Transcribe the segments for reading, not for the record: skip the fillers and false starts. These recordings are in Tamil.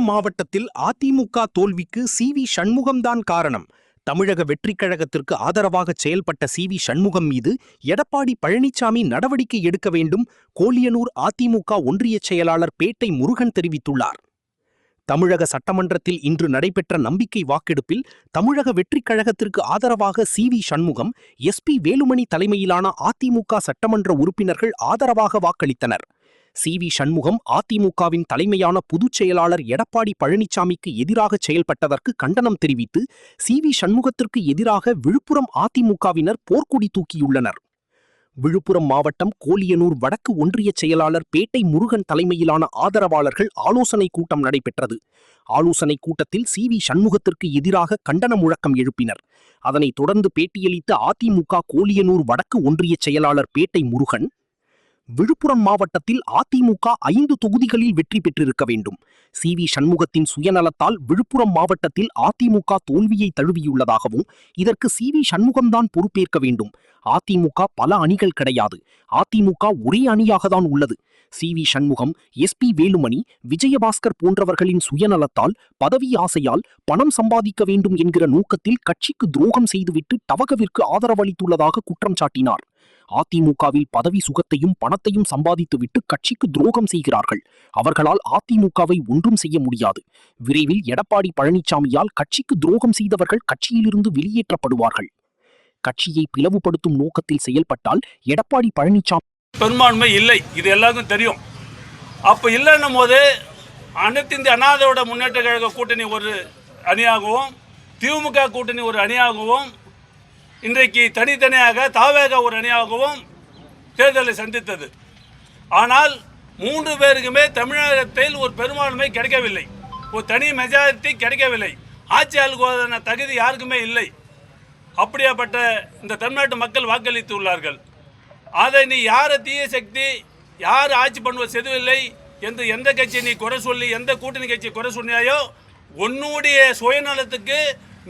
மாவட்டத்தில் அதிமுக தோல்விக்கு சி.வி. சண்முகம்தான் காரணம். தமிழக வெற்றிக் கழகத்திற்கு ஆதரவாக செயல்பட்ட சி.வி. சண்முகம் மீது எடப்பாடி பழனிசாமி நடவடிக்கை எடுக்க வேண்டும் கோலியனூர் அதிமுக ஒன்றிய செயலாளர் பேட்டை முருகன் தெரிவித்துள்ளார். தமிழக சட்டமன்றத்தில் இன்று நடைபெற்ற நம்பிக்கை வாக்கெடுப்பில் தமிழக வெற்றிக் கழகத்திற்கு ஆதரவாக சி.வி. சண்முகம், எஸ்.பி. வேலுமணி தலைமையிலான அதிமுக சட்டமன்ற உறுப்பினர்கள் ஆதரவாக வாக்களித்தனர். சி.வி. சண்முகம் அதிமுகவின் தலைமையான பொதுச் செயலாளர் எடப்பாடி பழனிசாமிக்கு எதிராக செயல்பட்டதற்கு கண்டனம் தெரிவித்து சி.வி. சண்முகத்திற்கு எதிராக விழுப்புரம் அதிமுகவினர் போர்க்கொடி தூக்கியுள்ளனர். விழுப்புரம் மாவட்டம் கோலியனூர் வடக்கு ஒன்றிய செயலாளர் பேட்டை முருகன் தலைமையிலான ஆதரவாளர்கள் ஆலோசனை கூட்டம் நடைபெற்றது. ஆலோசனை கூட்டத்தில் சி.வி. சண்முகத்திற்கு எதிராக கண்டன முழக்கம் எழுப்பினர். அதனைத் தொடர்ந்து பேட்டியளித்த அதிமுக கோலியனூர் வடக்கு ஒன்றிய செயலாளர் பேட்டை முருகன், விழுப்புரம் மாவட்டத்தில் அதிமுக 5 தொகுதிகளில் வெற்றி பெற்றிருக்க வேண்டும். சி.வி. சண்முகத்தின் சுயநலத்தால் விழுப்புரம் மாவட்டத்தில் அதிமுக தோல்வியை தழுவியுள்ளதாகவும், இதற்கு சி.வி. சண்முகம்தான் பொறுப்பேற்க வேண்டும். அதிமுக பல அணிகள் கிடையாது, அதிமுக ஒரே அணியாகத்தான் உள்ளது. சி.வி. சண்முகம், எஸ்.பி. வேலுமணி, விஜயபாஸ்கர் போன்றவர்களின் சுயநலத்தால், பதவி ஆசையால் பணம் சம்பாதிக்க வேண்டும் என்கிற நோக்கத்தில் கட்சிக்கு துரோகம் செய்துவிட்டு டவகவிற்கு ஆதரவளித்துள்ளதாக குற்றம் சாட்டினார். அதிமுகவில் பதவி சுகத்தையும் பணத்தையும் சம்பாதித்துவிட்டு கட்சிக்கு துரோகம் செய்கிறார்கள். அவர்களால் அதிமுகவை ஒன்றும் செய்ய முடியாது. விரைவில் எடப்பாடி பழனிசாமியால் கட்சிக்கு துரோகம் செய்தவர்கள் கட்சியிலிருந்து வெளியேற்றப்படுவார்கள். கட்சியை பிளவுபடுத்தும் நோக்கத்தில் செயல்பட்டால் எடப்பாடி பழனிசாமி பெரும்பான்மை இல்லை, இது எல்லாருக்கும் தெரியும். அப்ப இல்லைன்னும் போது அனைத்து இந்திய அண்ணா திராவிட முன்னேற்ற கழக கூட்டணி ஒரு அணியாகவும், திமுக கூட்டணி ஒரு அணியாகவும், இன்றைக்கு தனித்தனியாக தாவேக ஒரு அணியாகவும் தேர்தலை சந்தித்தது. ஆனால் 3 பேருக்குமே தமிழகத்தில் ஒரு பெரும்பான்மை கிடைக்கவில்லை, ஒரு தனி மெஜாரிட்டி கிடைக்கவில்லை. ஆட்சி ஆளுவதற்கான தகுதி யாருக்குமே இல்லை. அப்படியாப்பட்ட இந்த தமிழ்நாட்டு மக்கள் வாக்களித்துள்ளார்கள். அதை நீ யாரை தீய சக்தி, யார் ஆட்சி பண்ணுவது செதுவில்லை என்று எந்த கட்சியை நீ குறை சொல்லி, எந்த கூட்டணி கட்சியை குறை சொன்னியாயோ, உன்னுடைய சுயநலத்துக்கு,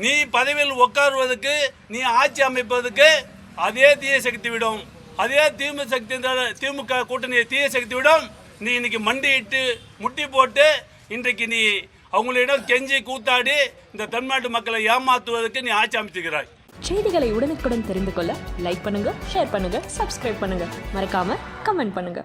நீ பதவியில் உட்காருவதற்கு, நீ ஆட்சி அமைப்பதற்கு அதே தீய சக்தி விடும். அதே திமுக கூட்டணியை தீய சக்தி விடும். நீ இன்னைக்கு மண்டியிட்டு முட்டி போட்டு இன்றைக்கு நீ அவங்களிடம் கெஞ்சி கூத்தாடி இந்த தமிழ்நாட்டு மக்களை ஏமாற்றுவதற்கு நீ ஆட்சி அமைத்துகிறாய். செய்திகளை உடனுக்குடன் தெரிந்து கொள்ள லைக் பண்ணுங்க, ஷேர் பண்ணுங்க, சப்ஸ்கிரைப் பண்ணுங்க, மறக்காம கமெண்ட் பண்ணுங்க.